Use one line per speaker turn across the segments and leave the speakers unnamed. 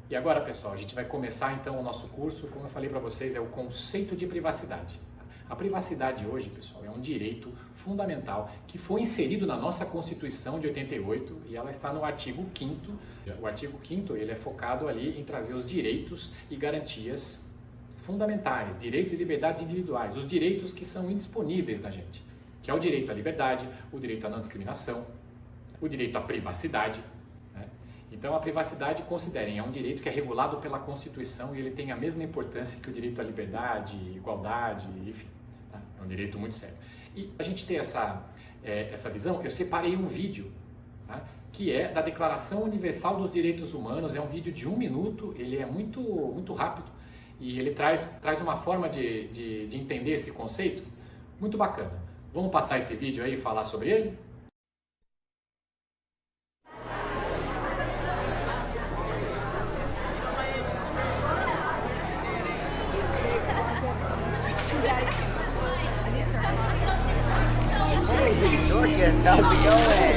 E agora, pessoal, a gente vai começar então o nosso curso, como eu falei para vocês, é o conceito de privacidade. A privacidade hoje, pessoal, é um direito fundamental que foi inserido na nossa Constituição de 88 e ela está no artigo 5º. O artigo 5º, ele é focado ali em trazer os direitos e garantias fundamentais, direitos e liberdades individuais, os direitos que são indisponíveis da gente, que é o direito à liberdade, o direito à não discriminação, o direito à privacidade. Então, a privacidade, considerem, é um direito que é regulado pela Constituição e ele tem a mesma importância que o direito à liberdade, igualdade, enfim. Tá? É um direito muito sério. E a gente ter essa visão, eu separei um vídeo, tá? Que é da Declaração Universal dos Direitos Humanos. É um vídeo de 1 minuto, ele é muito rápido e ele traz uma forma de entender esse conceito muito bacana. Vamos passar esse vídeo aí e falar sobre ele?
Hey, Dorcas, how's it going?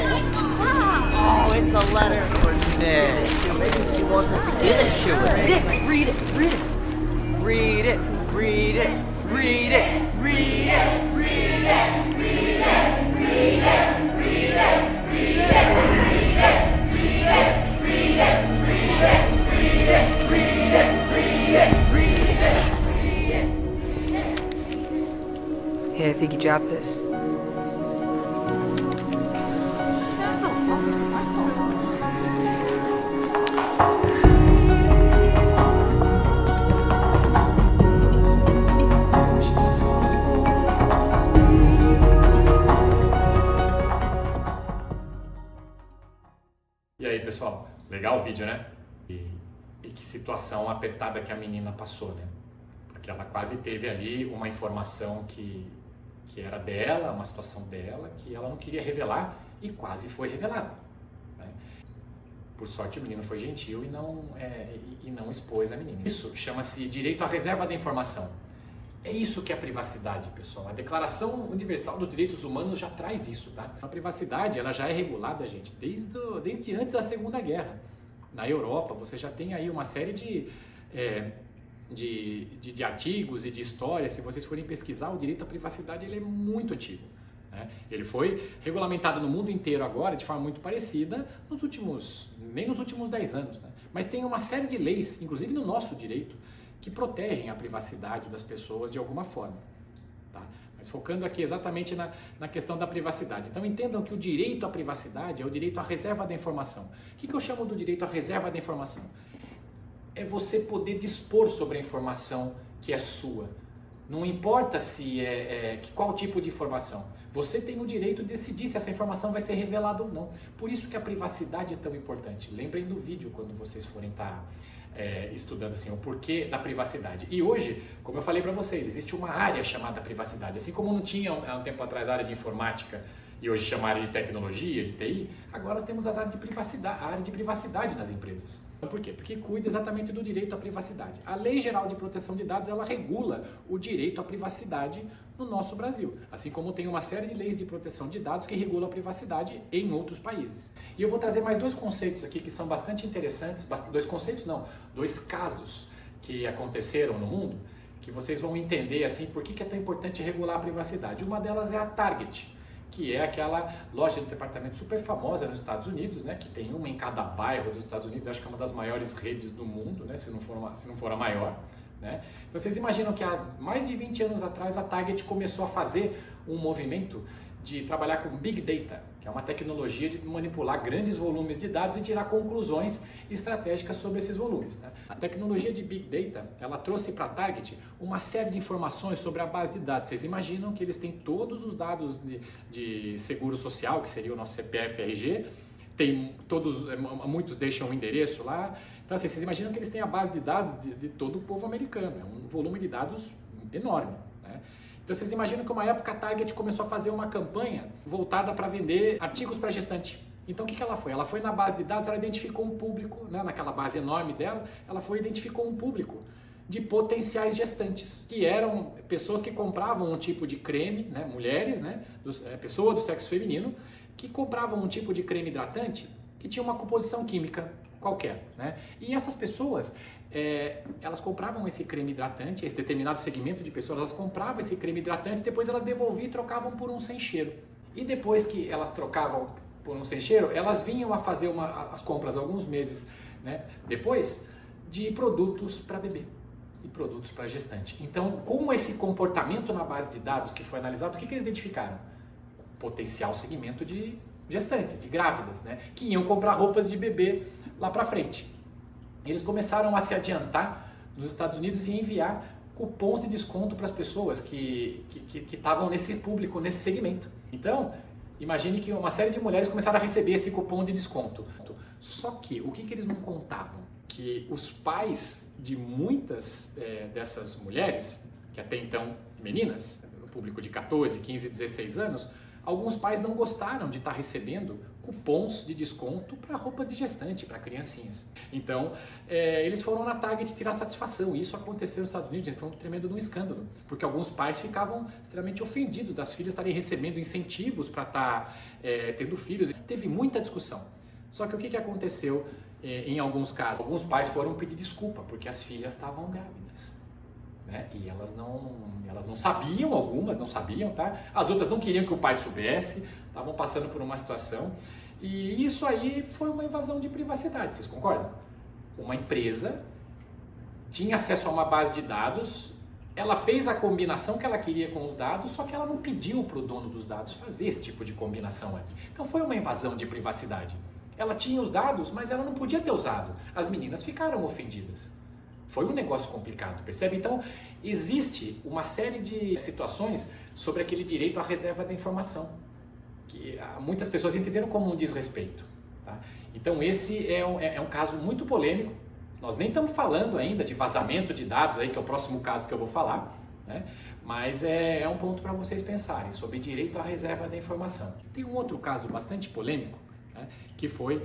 Oh, it's a letter for Nick. Maybe she wants us to give it to her. Nick, read it, read it. Read it, read it, read it, read it, read it, read it, read it, read it, read it, read it, read it, read it, read it, read it, read it, read it, read it.
Hey, I think you dropped this.
E aí, pessoal, legal o vídeo, né? E que situação apertada que a menina passou, né? Porque ela quase teve ali uma informação que era dela, uma situação dela, que ela não queria revelar e quase foi revelada, né? Por sorte, o menino foi gentil e não expôs a menina. Isso chama-se direito à reserva da informação. É isso que é a privacidade, pessoal. A Declaração Universal dos Direitos Humanos já traz isso, tá? A privacidade, ela já é regulada, gente, desde antes da Segunda Guerra. Na Europa, você já tem aí uma série de artigos e de histórias. Se vocês forem pesquisar, o direito à privacidade ele é muito antigo, né? Ele foi regulamentado no mundo inteiro agora de forma muito parecida nem nos últimos 10 anos, né? Mas tem uma série de leis, inclusive no nosso direito, que protegem a privacidade das pessoas de alguma forma, tá? Mas focando aqui exatamente na questão da privacidade. Então entendam que o direito à privacidade é o direito à reserva da informação. O que eu chamo do direito à reserva da informação? É você poder dispor sobre a informação que é sua. Não importa qual tipo de informação. Você tem o direito de decidir se essa informação vai ser revelada ou não. Por isso que a privacidade é tão importante. Lembrem do vídeo quando vocês forem estar estudando assim, o porquê da privacidade. E hoje, como eu falei para vocês, existe uma área chamada privacidade. Assim como não tinha há um tempo atrás a área de informática e hoje chamaram de tecnologia, de TI, agora nós temos a área de privacidade nas empresas. Por quê? Porque cuida exatamente do direito à privacidade. A Lei Geral de Proteção de Dados, ela regula o direito à privacidade no nosso Brasil, assim como tem uma série de leis de proteção de dados que regulam a privacidade em outros países. E eu vou trazer mais 2 conceitos aqui que são bastante interessantes, 2 conceitos não, 2 casos que aconteceram no mundo, que vocês vão entender assim por que é tão importante regular a privacidade. Uma delas é a Target, que é aquela loja de departamento super famosa nos Estados Unidos, né, que tem uma em cada bairro dos Estados Unidos, acho que é uma das maiores redes do mundo, né, se não for a maior, né? Vocês imaginam que há mais de 20 anos atrás a Target começou a fazer um movimento de trabalhar com Big Data, que é uma tecnologia de manipular grandes volumes de dados e tirar conclusões estratégicas sobre esses volumes, né? A tecnologia de Big Data, ela trouxe para a Target uma série de informações sobre a base de dados. Vocês imaginam que eles têm todos os dados de seguro social, que seria o nosso CPF, RG, muitos deixam o endereço lá. Então, assim, vocês imaginam que eles têm a base de dados de todo o povo americano, é um volume de dados enorme, né? Então, vocês imaginam que uma época a Target começou a fazer uma campanha voltada para vender artigos para gestante. Então, o que ela foi? Ela foi na base de dados, ela identificou um público, né, naquela base enorme dela, identificou um público de potenciais gestantes, que eram pessoas que compravam um tipo de creme, né, mulheres, né, pessoas do sexo feminino, que compravam um tipo de creme hidratante que tinha uma composição química qualquer, né? E essas pessoas, elas compravam esse creme hidratante, esse determinado segmento de pessoas, elas compravam esse creme hidratante, depois elas devolviam e trocavam por um sem cheiro. E depois que elas trocavam por um sem cheiro, elas vinham a fazer as compras alguns meses, né, depois, de produtos para bebê e produtos para gestante. Então, com esse comportamento na base de dados que foi analisado, o que eles identificaram? Potencial segmento de gestantes, de grávidas, né, que iam comprar roupas de bebê lá para frente. Eles começaram a se adiantar nos Estados Unidos e enviar cupons de desconto para as pessoas que estavam nesse público, nesse segmento. Então, imagine que uma série de mulheres começaram a receber esse cupom de desconto. Só que, o que eles não contavam? Que os pais de muitas dessas mulheres, que até então meninas, no público de 14, 15, 16 anos, alguns pais não gostaram de estar recebendo cupons de desconto para roupas de gestante, para criancinhas. Então, eles foram na Target tirar satisfação. E isso aconteceu nos Estados Unidos, foi um tremendo de um escândalo, porque alguns pais ficavam extremamente ofendidos das filhas estarem recebendo incentivos para estar tendo filhos. Teve muita discussão. Só que o que aconteceu em alguns casos? Alguns pais foram pedir desculpa, porque as filhas estavam grávidas. Né? E elas não sabiam, algumas não sabiam, tá? As outras não queriam que o pai soubesse, estavam passando por uma situação. E isso aí foi uma invasão de privacidade, vocês concordam? Uma empresa tinha acesso a uma base de dados, ela fez a combinação que ela queria com os dados, só que ela não pediu para o dono dos dados fazer esse tipo de combinação antes. Então foi uma invasão de privacidade. Ela tinha os dados, mas ela não podia ter usado. As meninas ficaram ofendidas. Foi um negócio complicado, percebe? Então, existe uma série de situações sobre aquele direito à reserva da informação, que muitas pessoas entenderam como um desrespeito. Tá? Então, esse é um caso muito polêmico. Nós nem estamos falando ainda de vazamento de dados, aí, que é o próximo caso que eu vou falar, né? Mas é um ponto para vocês pensarem sobre direito à reserva da informação. Tem um outro caso bastante polêmico, né? Que foi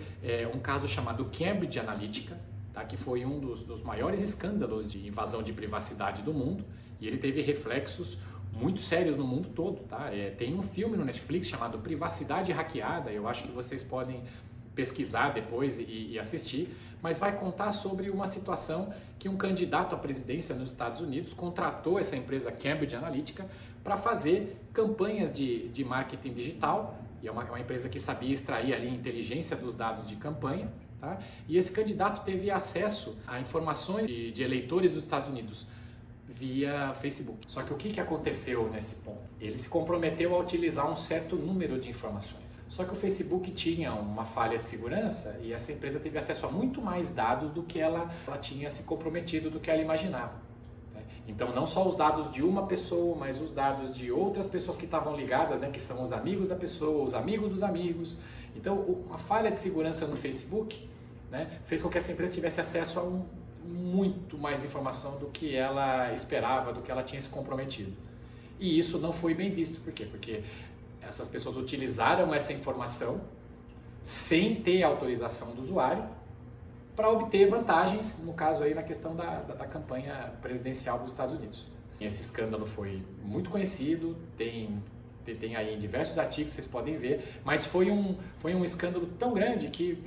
um caso chamado Cambridge Analytica, tá? Que foi um dos maiores escândalos de invasão de privacidade do mundo, e ele teve reflexos muito sérios no mundo todo. Tá? Tem um filme no Netflix chamado Privacidade Hackeada, eu acho que vocês podem pesquisar depois e assistir, mas vai contar sobre uma situação que um candidato à presidência nos Estados Unidos contratou essa empresa Cambridge Analytica para fazer campanhas de marketing digital, e é uma empresa que sabia extrair ali a inteligência dos dados de campanha. Tá? E esse candidato teve acesso a informações de eleitores dos Estados Unidos via Facebook. Só que o que aconteceu nesse ponto? Ele se comprometeu a utilizar um certo número de informações. Só que o Facebook tinha uma falha de segurança e essa empresa teve acesso a muito mais dados do que ela tinha se comprometido, do que ela imaginava. Né? Então, não só os dados de uma pessoa, mas os dados de outras pessoas que estavam ligadas, né, que são os amigos da pessoa, os amigos dos amigos. Então, uma falha de segurança no Facebook, né, fez com que essa empresa tivesse acesso a muito mais informação do que ela esperava, do que ela tinha se comprometido. E isso não foi bem visto. Por quê? Porque essas pessoas utilizaram essa informação sem ter autorização do usuário para obter vantagens, no caso aí na questão da campanha presidencial dos Estados Unidos. Esse escândalo foi muito conhecido, tem aí em diversos artigos, vocês podem ver, mas foi um escândalo tão grande que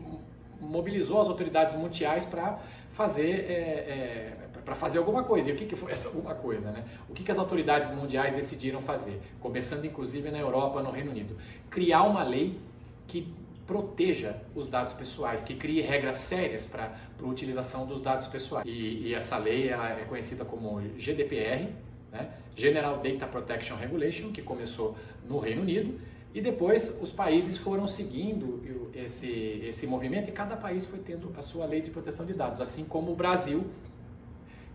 mobilizou as autoridades mundiais para fazer alguma coisa. E o que foi essa alguma coisa, né? O que as autoridades mundiais decidiram fazer? Começando inclusive na Europa, no Reino Unido. Criar uma lei que proteja os dados pessoais, que crie regras sérias para a utilização dos dados pessoais. E essa lei é conhecida como GDPR, né? General Data Protection Regulation, que começou no Reino Unido, e depois os países foram seguindo esse movimento e cada país foi tendo a sua lei de proteção de dados, assim como o Brasil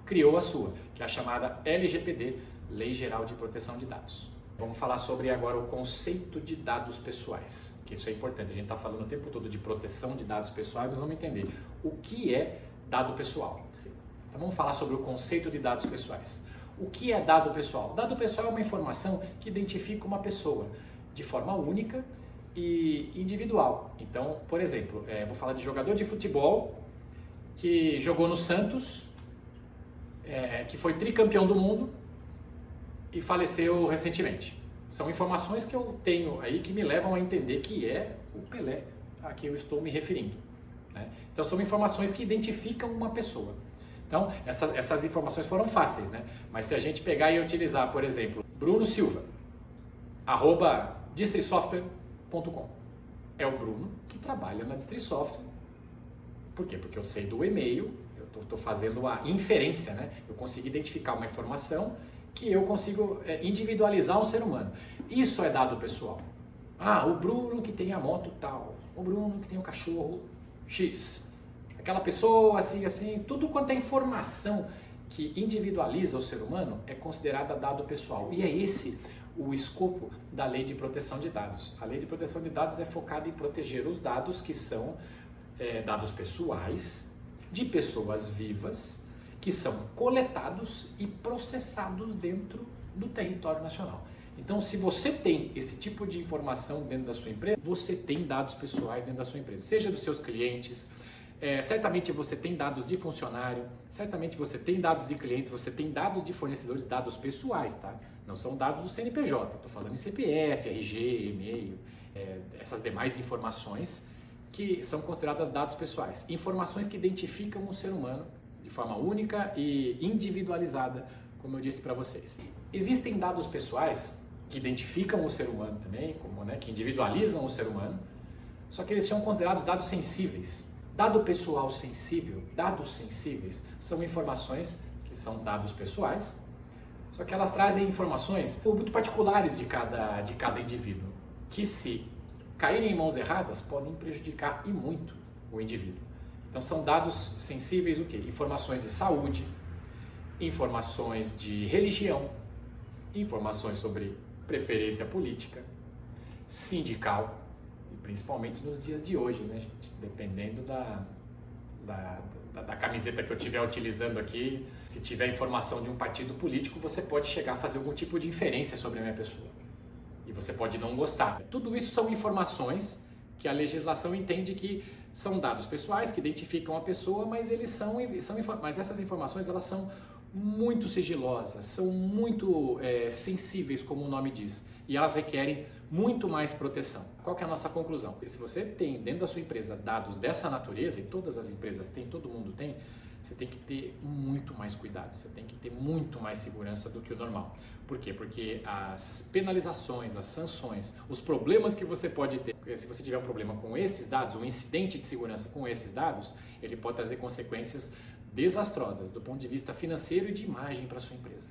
criou a sua, que é a chamada LGPD, Lei Geral de Proteção de Dados. Vamos falar sobre agora o conceito de dados pessoais, que isso é importante. A gente está falando o tempo todo de proteção de dados pessoais, mas vamos entender o que é dado pessoal. Então vamos falar sobre o conceito de dados pessoais. O que é dado pessoal? Dado pessoal é uma informação que identifica uma pessoa de forma única e individual. Então, por exemplo, vou falar de jogador de futebol que jogou no Santos, que foi tricampeão do mundo e faleceu recentemente. São informações que eu tenho aí que me levam a entender que é o Pelé, a que eu estou me referindo, né? Então são informações que identificam uma pessoa. Então essas informações foram fáceis, né? Mas se a gente pegar e utilizar, por exemplo, Bruno Silva, @distrisoftware.com, é o Bruno que trabalha na Distrisoftware. Por quê? Porque eu sei do e-mail, eu estou fazendo a inferência, né? Eu consigo identificar uma informação que eu consigo individualizar um ser humano. Isso é dado pessoal. Ah, o Bruno que tem a moto tal, o Bruno que tem o cachorro X, aquela pessoa assim, tudo quanto é informação que individualiza o ser humano é considerada dado pessoal. E é esse o escopo da Lei de Proteção de Dados. A Lei de Proteção de Dados é focada em proteger os dados que são dados pessoais, de pessoas vivas, que são coletados e processados dentro do território nacional. Então, se você tem esse tipo de informação dentro da sua empresa, você tem dados pessoais dentro da sua empresa, seja dos seus clientes, certamente você tem dados de funcionário, certamente você tem dados de clientes, você tem dados de fornecedores, dados pessoais, tá? Não são dados do CNPJ, estou falando em CPF, RG, e-mail, essas demais informações que são consideradas dados pessoais, informações que identificam o ser humano de forma única e individualizada, como eu disse para vocês. Existem dados pessoais que identificam o ser humano também, que individualizam o ser humano, só que eles são considerados dados sensíveis. Dado pessoal sensível, dados sensíveis são informações que são dados pessoais, só que elas trazem informações muito particulares de cada indivíduo, que se caírem em mãos erradas podem prejudicar e muito o indivíduo. Então são dados sensíveis o quê? Informações de saúde, informações de religião, informações sobre preferência política, sindical, e principalmente nos dias de hoje, né, gente? Dependendo da camiseta que eu estiver utilizando aqui, se tiver informação de um partido político, você pode chegar a fazer algum tipo de inferência sobre a minha pessoa. E você pode não gostar. Tudo isso são informações que a legislação entende que são dados pessoais, que identificam a pessoa, mas mas essas informações elas são muito sigilosas, são muito sensíveis, como o nome diz, e elas requerem muito mais proteção. Qual que é a nossa conclusão? Se você tem dentro da sua empresa dados dessa natureza, e todas as empresas têm, todo mundo tem, você tem que ter muito mais cuidado, você tem que ter muito mais segurança do que o normal. Por quê? Porque as penalizações, as sanções, os problemas que você pode ter, se você tiver um problema com esses dados, um incidente de segurança com esses dados, ele pode trazer consequências desastrosas do ponto de vista financeiro e de imagem para a sua empresa.